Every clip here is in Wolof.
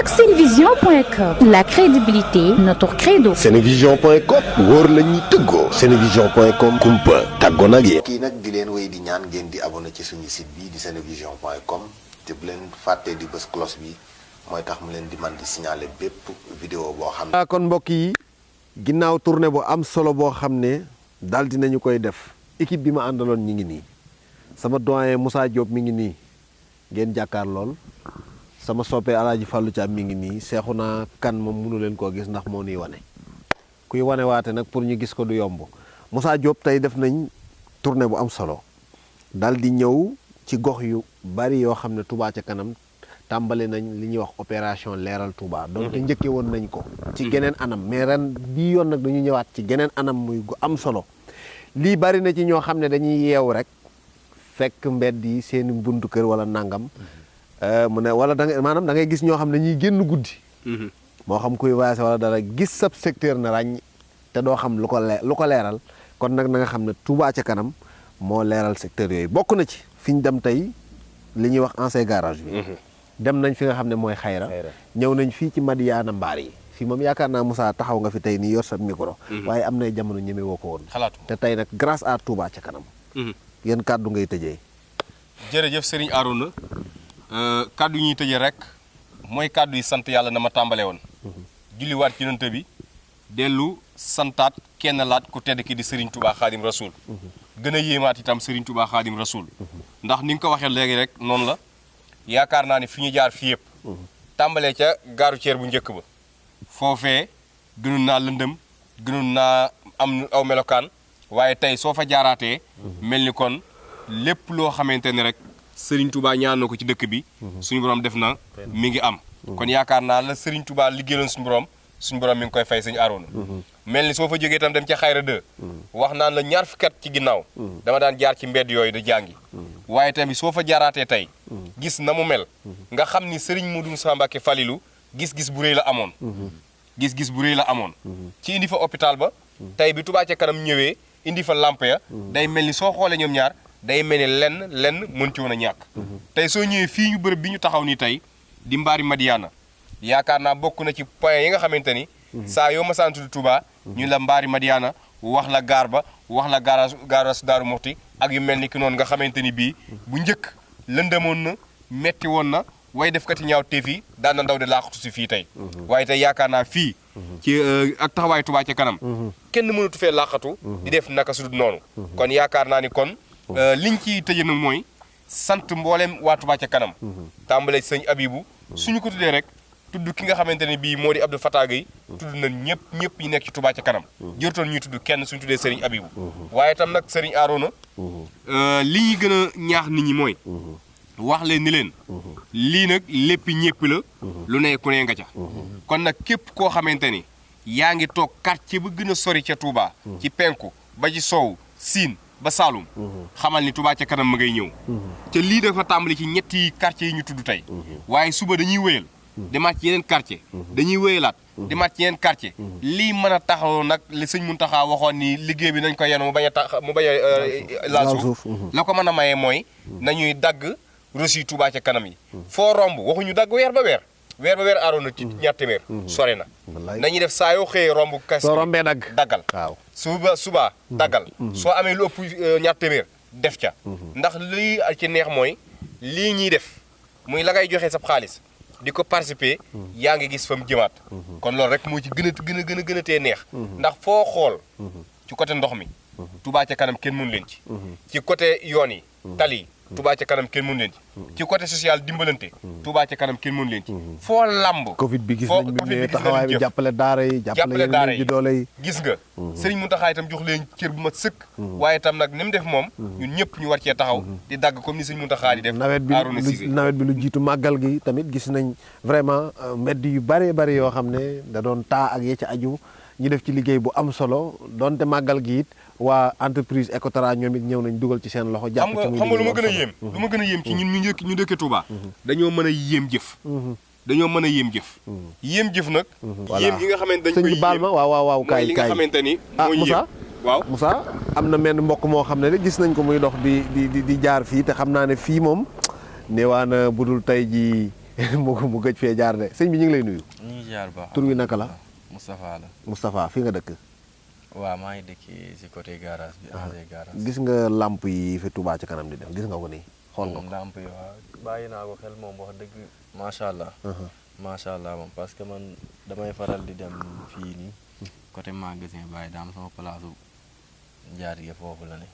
ak senevision.com. La crédibilité, notre credo. senevision.com wóor la ñuy tëggoo. senevision.com kumpa tàggoo nag yéen. kii nag di leen wéy di ñaan ngeen di abonné ci suñu site bi di senevision.com te bu leen fàttee di bës cloche bi mooy tax mu leen di man di signaler bépp vidéo boo xam ne. kon mbokk yi ginnaaw tournée bu am solo boo xam ne daal dinañu koy def équipe bi ma àndaloon ñi ngi nii sama doyen Moussa Diop mi ngi nii ngeen jàkkaar lool sama soppee Alaaji Fallou Thiam mi ngi nii Seexuna Kan moom mënu leen koo gis ndax moo nuy wane kuy wane waate nag pour ñu gis ko du yomb Moussa Diop tey def nañ tournée bu am solo daal di ñëw ci gox yu bari yoo xam ne Touba ca kanam tàmbali nañ li ñuy wax opération leeral Touba donc njëkke woon nañ ko ci geneen anam mais ren bii yoon nag dañu ñëwaat ci geneen anam muy gu am solo lii bari na ci ñoo xam ne dañuy yeewu rek fekk mbedd yi seeni buntu kër wala nangam mu ne wala da nga maanaam da ngay gis ñoo xam ne dañuy génn guddi moo xam kuy voyagé wala dara gis sab secteur na ràññ te doo xam lu ko leeral kon nag na nga xam ne Touba ca kanam moo leeral secteur yooyu bokk na ci fi ñu dem tey li ñuy wax ancien garage bi dem nañ fi nga xam ne mooy xayra ñëw nañ fii ci Madiana Mbaar yi fii moom yaakaar naa Moussa taxaw nga fi tey nii yor sa micro waaye am nay jamono ñeme woo ko woon te tey nag grâce à Touba ca kanam yéen kàddu ngay tëjee. jërëjëf Serigne Arouna kàddu yi ñuy tëjee rek mooy kàddu yi sant yàlla na ma tàmbalee woon julliwaat ci yonent bi dellu santaat kenn laat ku tedd ki di Serigne Touba Khadim Rasoul gën a yéemaat itam Serigne Touba Khadim Rasoul ndax ni nga ko waxee léegi rek noonu la yaakaar naa ni fi ñu jaar fii yëpp tàmbalee ca gaaru ceer bu njëkk ba foofee gënoon naa lëndëm gënoon naa am aw melokaan waaye tey soo fa jaaraatee mel ni kon lépp loo xamante ne rek Serigne Touba ñaan na ko ci dëkk bi suñu borom def na mi ngi am kon yaakaar naa la Serigne Touba liggéeyaloon suñu borom mi ngi koy fay Serigne Arouna mel ni soo fa jógee itam dem ca xayra 2 wax naan la ñaar fukki at ci ginnaaw dama daan jaar ci mbedd yooyu da jàngi waaye tamit soo fa jaaraatee tey gis na mu mel nga xam ni Serigne Modou Moussa Mbacké Falilou gis-gis bu rëy la amoon gis-gis bu rëy la amoon ci indi fa hôpital ba tey bi Touba ca kanam ñëwee indi fa lamp ya day mel ni soo xoolee ñoom ñaar day mel ni lenn mën ci woon a ñàkk tey soo ñëwee fii ñu bërëb bi ñu taxaw nii tey di mbaari Madiana yaakaar naa bokk na ci point yi nga xamante ni saa yoo ma sant tudd Touba ñu la mbaari Madiana wax la gaar ba wax la gaaras Daaru Muxti ak yu mel ni ki noonu nga xamante ni bii bu njëkk lëndëmoon na metti woon na way def kati ñaaw teef yi daan na ndaw de laaxatu si fii tey waaye tey yaakaar naa fii ci ak taxawaay Touba ca kanam kenn mënatu fee laaxatu di def naka su dul noonu kon yaakaar naa ni kon liñ ci tëje nag mooy sant mboolem waa Touba ca kanam tàmbale sëñ Abibou suñu ko tuddee rek tudd ki nga xamante ne bii moo di Abdou Fatah Gueye tudd na ñëpp ñu nekk ci Touba ca kanam jërtoon ñuy tudd kenn suñu tuddee Serigne Abibou waaye itam nag Serigne Arouna li ñuy gën a ñaax nit ñi mooy wax leen ni leen lii nag lépp ñëpp la lu ne ku ne nga ca kon nag képp koo xamante ni yaa ngi toog quartier ba gën a sori ca Touba ci penku ba ci soow Siin ba Saalum xamal ni Touba ca kanam ma ngay ñëw te lii dafa tàmbali ci ñetti quartier yi ñu tudd tey waaye suba dañuy wéyal demaat ci yeneen quartier dañuy wéyalaat demaat ci yeneen quartier lii mën a taxaw nag li sëñ Muntaxa waxoon ni liggéey bi nañ ko yenu mu bañ a laal suuf la ko mën a mayee mooy nañuy dagg reçu Touba ca kanam yi foo romb waxuñu dagg weer ba weer Arouna ci ñaar téeméer sore na nañuy def saa yoo xëyee romb kas soo rombee daggal waaw suba daggal soo amee lu ëpp ñaar téeméer def ca ndax lii ci neex mooy lii ñuy def muy la ngay joxe sab xaalis di ko participer yaa ngi gis fa mu jëmaat kon loolu rek moo ci gën a tee neex ndax foo xool ci côté ndox mi Touba ca kanam kenn mënu leen ci côté yoon yi tali yi Touba ca kanam kenn mënu leen ci côté social dimbalante Touba ca kanam kenn mënu leen ci foo lamb Covid bi gis nañ bi taxawaay bi jàppale daara yi jàppale yeneen ji doole yi gis nga Serigne Mountakha itam jox leen cër bu mat sëkk waaye itam nag ni mu def moom ñun ñëpp ñu war cee taxaw di dagg comme ni Serigne Mountakha di def nawet bi lu jiitu màggal gi tamit gis nañ vraiment mbedd yu bari yoo xam ne da doon taa ak ya ca aju ñu def ci liggéey bu am solo donte màggal gi it waa entreprise Ecotra ñoom it ñëw nañ dugal ci seen loxo jàpp ci xam nga lu ma gën a yéem ci ñun ñu dëkkee Touba dañoo mën a yéem jëf yéem jëf nag yéem yi nga xamante dañ koy sëñ baal ma waaw kaay li nga xamante ni mooy Moussa waaw Moussa am na menn mbokk moo xam ne de gis nañ ko muy dox di jaar fii te xam naa ne fii moom neewaana budul tey ji mu gëj fee jaar de sëñ bi ñu ngi lay nuyu. ñu ngi jaar baax. tur wi naka la. Moustapha la. Moustapha fi nga dëkk. waaw maa ngi dëkk si côté garage bi. garage gis nga lamp yi fi Touba ci kanam di def gis nga ko nii xool nga ko. lamp yi waaw bàyyi naa ko xel moom wax dëgg macha allah. macha allah moom parce que man damay faral di dem fii nii côté magasin bàyyi daam sama place jaar yi foofu la ne.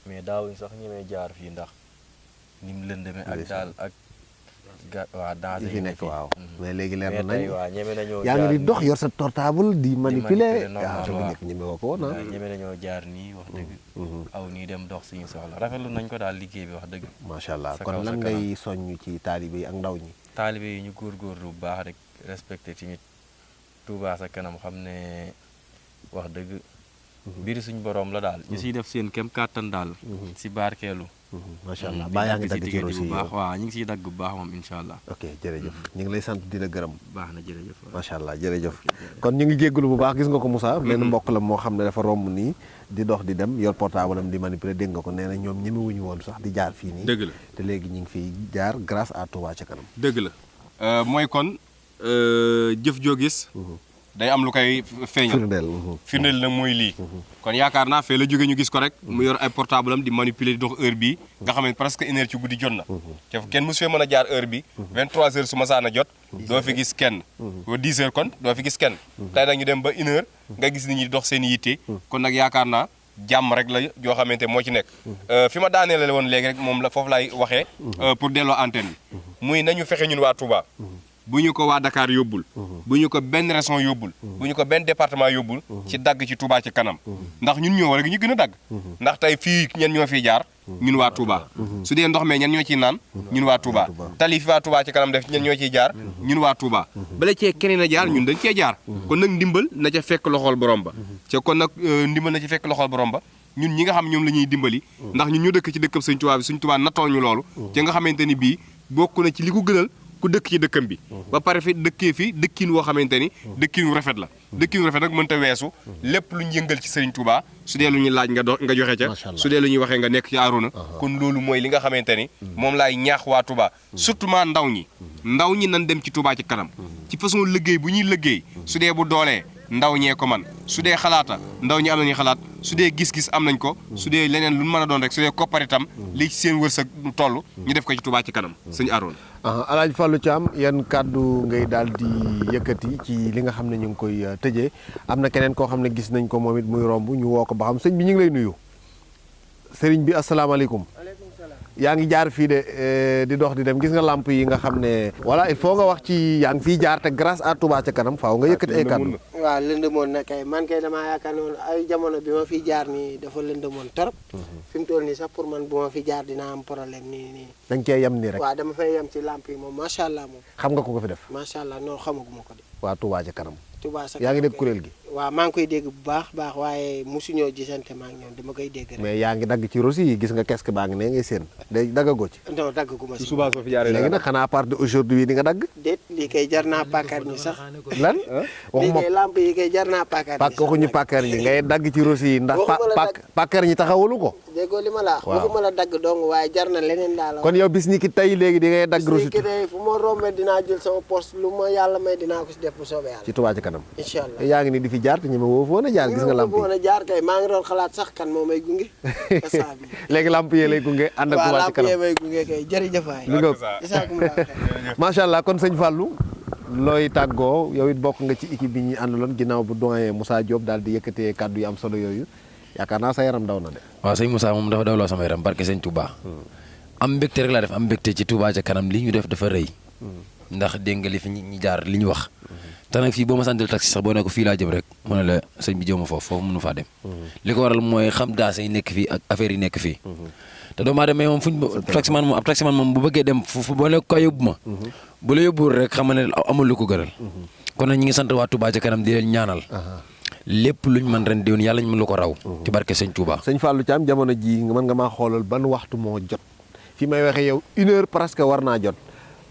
mais daawuñ sax ñemee jaar fii ndax ni mu lëndëmee ak daal ak waaw danger yi nekk waaw mais léegi leer na nañ waaw ñeme nañoo yaa ngi di dox yor sa portable di manipuler normal waaw ñëpp ñeme woo ko woon ah. ñeme nañoo jaar nii wax dëgg. aw nii dem dox suñu soxla rafetlu nañ ko daal liggéey bi wax dëgg. macha allah kon lan ngay soññ ci taalibe yi ak ndaw ñi. taalibe yi ñu góorgóorlu bu baax rek respecté tamit Touba ca kanam xam ne wax dëgg. mbiri suñ borom la daal. ñu siy def seen kem kàttan daal. si barkeelu. macha allah baa yaa ngi dagg ci rosi bu baax waaw ñu ngi siy dagg bu baax moom incha allah. ok jërëjëf ñu ngi lay sant di la gërëm. baax na jërëjëf. macha allah jërëjëf kon ñu ngi jégalu bu baax gis nga ko Moussa. benn mbokk la moo xam ne dafa romb nii di dox di dem yor portable am di manipuler dégg nga ko nee na ñoom ñemewuñu woon sax di jaar fii nii. dëgg la te léegi ñu ngi fiy jaar grâce à Touba ca kanam. dëgg la mooy kon jëf joo gis. day am lu koy feeñal firndeel nag mooy lii kon yaakaar naa fee la jóge ñu gis ko rek mu yor ay portable am di manipuler di dox heure bii nga xam ne presque une heure ci guddi jot na te kenn mosu fee mën a jaar heure bi 23 heures su ma saan a jot doo fi gis kenn ba 10 heures kon doo fi gis kenn tey nag ñu dem ba une heure nga gis nit ñi dox seen yitte kon nag yaakaar naa jàmm rek la joo xamante moo ci nekk fi ma daaneele woon léegi rek moom la foofu lay waxee pour delloo antenne bi muy nañu fexe ñun waa Touba bu ñu ko waa Dakar yóbbul bu ñu ko benn région yóbbul bu ñu ko benn département yóbbul ci dagg ci Touba ci kanam ndax ñun ñoo war a ñu gën a dagg ndax tey fii ñen ñoo fiy jaar ñun waa Touba su dee ndox mee ñen ñoo ciy naan ñun waa Touba tali fi waa Touba ci kanam def ñen ñoo ciy jaar ñun waa Touba bala cee keneen a jaar ñun dañ cee jaar kon nag ndimbal na ca fekk loxol borom ba te kon nag ndimbal na ca fekk loxol borom ba ñun ñi nga xam ñoom la ñuy dimbali ndax ñun ñu dëkk ci dëkkam Sëñ Touba bi Sëñ Touba nattoo ñu loolu te nga xamante ni bii bokk na ci li ko gënal ku dëkk ci dëkkam bi ba pare fi dëkkee fi dëkkin woo xamante ni dëkkin wu rafet la dëkkin wu rafet nag mënta weesu lépp lu ñu yëngal ci Serigne Touba su dee lu ñuy laaj nga joxe ca su dee lu ñuy waxee nga nekk ci Arouna kon loolu mooy li nga xamante ni moom laay ñaax waa Touba surtout ment ndaw ñi nan dem ci Touba ci kanam ci façon liggéey bu ñuy liggéey su dee bu doolee ndaw ñee ko man su dee xalaata ndaw ñi am nañu xalaat su dee gis-gis am nañ ko su dee leneen lu mën a doon rek su dee koppar itam li ci seen wërsëg toll ñu def ko ci Touba ci kanam sëñ Arouna Alaaji Fallou Thiam yan kàddu ngay daal di yëkkati ci li nga xam ne ñu ngi koy tëjee am na keneen koo xam ne gis nañ ko moom it muy romb ñu woo ko ba xam sëñ bi ñu ngi lay nuyu sëriñ bi asalaamaaleykum yaa ngi jaar fii de di dox di dem gis nga lamp yi nga xam ne voilà il faut nga wax ci yaa ngi fii jaar te grâce à Touba ca kanam faaw nga yëkkati ay kàddu waaw lëndëmoon na kay man kay damaa yaakaar noonu ay jamono bi ma fi jaar nii dafa lëndëmoon trop fi mu toll nii sax pour man bu ma fi jaar dinaa am problème nii dañ cee yem nii rek waaw dama fay yem ci lamp yi moom macha allah moom xam nga ko fi def macha allah noonu xamaguma ko de waa Touba ca kanam Touba ca kanam yaa ngi dégg kuréel gi waaw maa ngi koy dégg bu baax waaye mosuñoo gisante maa ngi ñoom dama koy dégg rek mais yaa ngi dagg ci rosi yi gis nga kesk baa ngi ne ngay seen day daggagoo ci non dagguma si suba soo fi jaaree léegi nag xanaa à part de aujourd'hui di nga dagg déet lii kay jar naa pàkkar ñi sax lan lii kay lamp yi kay jar naa pàkkar ñi waxuñu pàkkar ñi ngay dagg ci rosi yi ndax pàkkar ñi taxawalu ko déggoo li ma la wax waxuma la dagg dong waaye jar na leneen daal kon yow bis ni ki tey léegi di ngay dagg rosi fu ma rombee dinaa jël sama poste lu ma yàlla may dinaa ko si def bu soobee yàlla ci Touba ci kanam incha allah yaa ngi ni di fi jaar te ñeme woo foon a jaar gis nga lamp yi a jaar kay maa ngi doon xalaat sax kan moo may gunge léegi lamp yee lay gunge ànd ak Touba ci kanam lamp yee may gunge kay jërëjëf waay macha allah kon sëñ Fallou looy tàggoo yow it bokk nga ci équipe bi ñuy àndaloon ginnaaw bu doyen Moussa Diop daal di yëkkatee kàddu yu am solo yooyu yaakaar naa sa yaram daw na de waaw sëñ Moussa moom dafa dawloo sama yaram barke sëñ Touba am mbégte rek laa def am mbégte ci Touba ca kanam li ñu def dafa rëy ndax dégg nga li fi ñi jaar li ñu wax te nag fii boo ma santal taxi sax boo ne ko fii laa jëm rek mu ne la sëñ bi jëma foofu mënu faa dem li ko waral mooy xam daase yi nekk fii ak affaire yi nekk fii te doomu aadama moom fuñ taximan moom bu bëggee dem fu boo ne ko yóbbu ma bu la yóbbuwul rek xam ne amul lu ko gënal kon nag ñi ngi sant waa Touba ca kanam di leen ñaanal lépp luñ mën ren déwén yàlla ñu mën lu ko raw ci barke sëñ Touba. sëñ Fallou Thiam jamono ji mën nga maa xoolal ban waxtu moo jot fi may waxee yow 1 heure presque war naa jot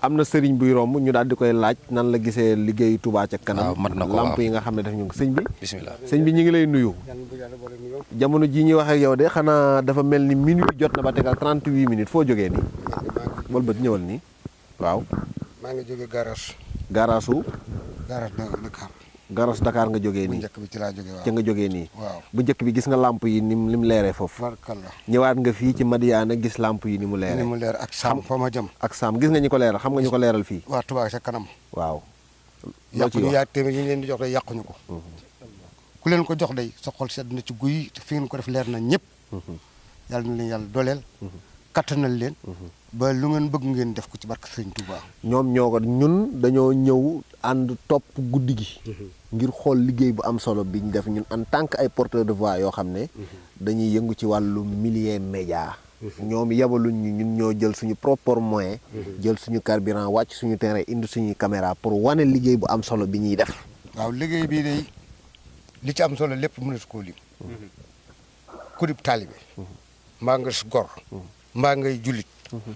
am na sëriñ buy romb ñu daal di koy laaj nan la gisee liggéeyu Touba ca kanam mat na ko lamp yi nga xam ne def ñu ko sëñ bi bismillah sëñ bi ñu ngi lay nuyu jamono ji ñuy wax ak yow de xanaa dafa mel ni minuit jot na ba tegal 38 minutes foo jógee nii wal bët ñëwal nii waaw maa ngi jóge garage. garaasu. garage Dakar. garage Dakar nga jógee bu nii. njëkk bi ci laa jóge waaw. ca nga jógee nii. waaw bu njëkk bi gis nga lamp yi lim leeree foofu. barkalla. ñëwaat nga fii ci Madiana gis lamp yi ni mu leeree. ni mu leer ak Sam fa ma jëm. ak Sam gis nga ñu ko leeral xam nga ñu ko leeral fii. waa Touba ca kanam. waaw. loo ciy yàquñu wax yaa téeméer yi ñu leen di jox day yàquñu ko. ku leen ko jox day sa xol sedd na ci guy te fi ngeen ko def leer na ñëpp. yàlla na leen yàlla dooleel. kattanal leen. ba lu ngeen bëgg ngeen def ko ci barke Sëriñ Touba. ñoom ñoo ko ñun dañoo ñëw ànd topp guddi gi. ngir xool liggéey bu am solo bi ñu def ñun en tant que ay porteurs de voix yoo xam ne. dañuy yëngu ci wàllu milieu média. ñoom yabaluñ ñu ñun ñoo jël suñu propre moyen. jël suñu carburant wàcc suñu terrain indi suñuy caméra pour wane liggéey bu am solo bi ñuy def. waaw liggéey bii day li ci am solo lépp mënatu koo lim. ku dib taalibe. mbaa nga gor. mbaa ngay jullit.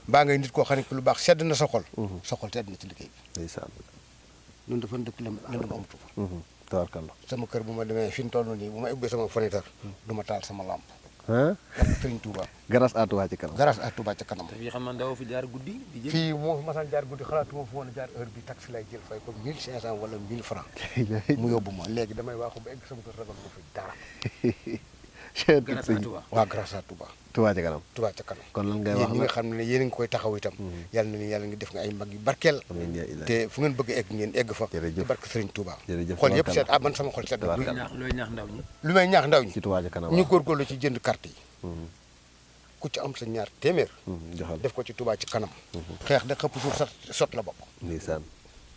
mbaa ngay nit koo xam ne lu baax sedd na sa xol. sa xol sedd na ci liggéey bi. ndeysaan. ñun dafa dëkk lëndëm amatu fa. tabarkalla. sama kër bu ma demee fi mu toll nii bu ma ubbee sama fenêtre du ma taal sama lampe. ah. Sëriñ Touba. grâce à Touba ci kanam. grâce à Touba ca kanam. fii xam naa daaw fi jaar guddi. fii moo fi masaan jaar guddi xalaatuma fu woon a jaar heure bi taxi lay jël fay ko 1500 wala 1000 francs mu yóbbu ma léegi damay waaxu ba egg sama kër ragal ma fi dara. waaw grâce à Touba. Touba ci kanam. Touba ca kanam. kon lan ngay yéen wax ñi nga xam ne yéen a ngi koy taxaw itam. yàlla na ni yàlla ngi def nga ay mag yu barkeel. te fu ngeen bëgg egg ngeen egg fa. jërëjëf ci barke Sëriñ Touba. jërëjëf xol yëpp seet man sama xol seet na. looy ñaax ndaw ñi. lu may ñaax ndaw ñi. ci Touba ci kanam ñu góorgóorlu ci jënd carte yi. ku ci am sa ñaar téeméer. joxal def ko ci Touba ci kanam. xeex da xëpp suuf sax sot la bokk. ndeysaan.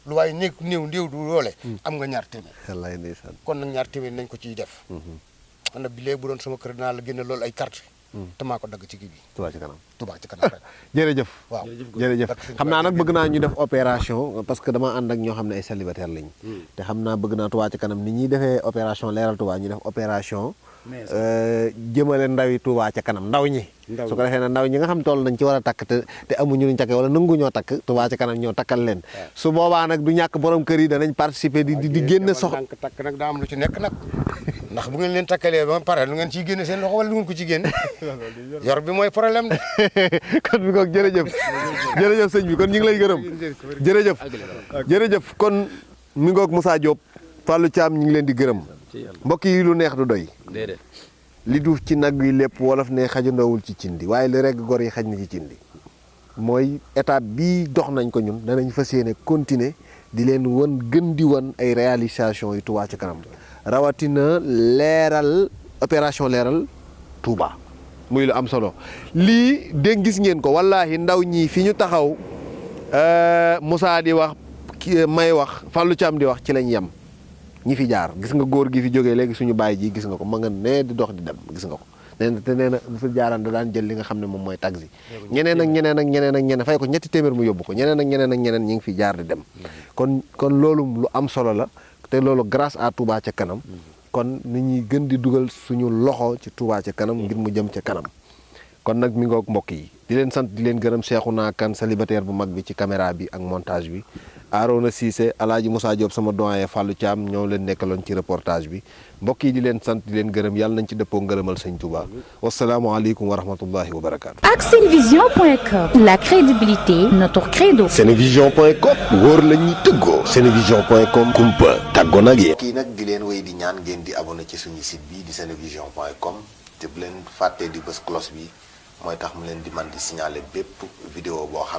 lu waaye néew du doole. am nga ñaar téeméer. wallaay ndeysaan. kon nag ñaar téeméer nañ ko ciy def. xam na bi léegi bu doon sama kër dinaa la génne loolu ay carte te maa ko dagg ci kii bi. Touba ci kanam. Touba ci kanam rek. jërëjëf. waaw jërëjëf xam naa nag bëgg naa ñu def opération parce que dama ànd ak ñoo xam ne ay célibataire lañ. te xam naa bëgg naa Touba ci kanam ni ñuy defee opération leeral Touba ñu def opération. jëmale ndaw yi Touba ca kanam ndaw ñi. su ko defee nag ndaw ñi nga xam toll nañ ci war a takk te amuñu luñ takkee wala nangu ñoo takk Touba ca kanam ñoo takkal leen. su boobaa nag du ñàkk borom kër yi danañ participer di génn takk nag daa am lu ci nekk nag ndax bu ngeen leen takkalee ba pare lu ngeen ciy génne seen loxo wala lu ngeen ko ci génne yor bi mooy problème de. kon bi ko jërëjëf sëñ bi kon ñu ngi lay gërëm jërëjëf kon mi ngoog Moussa Diop Fallou Thiam ñu ngi leen di gërëm mbokk yi lu neex du doy li duuf ci nag wi lépp wolof ne xajandoowul ci cindi waaye li regg gor yi xaj na ci cindi mooy étape bii dox nañ ko ñun danañ fas yéene continuer di leen gën di wan ay réalisation yu Touba ci kanam rawatina leeral opération leeral Touba muy lu am solo lii dégg gis ngeen ko wallaahi ndaw ñi fi ñu taxaw Moussa di wax may wax Fallou Thiam di wax ci lañ yem ñi fi jaar gis nga góor gi fi jógee léegi suñu baay ji gis nga ko ma nga nee di dox di dem gis nga ko nee na te nee na bu fi jaaraan da daan jël li nga xam ne moom mooy taxi ñeneen ak ñeneen fay ko ñetti téeméer mu yóbbu ko ñeneen ak ñeneen ñi ngi fi jaar di dem kon loolu lu am solo la te loolu grâce à Touba ca kanam kon nit ñi gën di dugal suñu loxo ci Touba ca kanam ngir mu jëm ca kanam kon nag mi ngoog mbokk yi di leen sant di leen gërëm Cheikhouna Kane célibataire bu mag bi ci caméra bi ak montage bi Arona Cissé Alaaji Moussa Diop sama doyen Fallou Thiam ñoo leen nekkaloon ci reportage bi mbokk yi di leen sant di leen gërëm yàlla nañ ci dëppoo ngërëmal sëñ Touba wasalaamualeykum wa rahmatullahi wa barakaatu. ak Senevision.com, la crédibilité notre credo. Senevision.com wóor la ñuy tëggoo. Senevision.com kumpa tàggoo nag yéen. kii nag di leen wéy di ñaan ngeen di abonné ci suñu site bii di Senevision.com te bu leen fàttee di bës cloche bi mooy tax mu leen di man di signaler bépp vidéo boo xam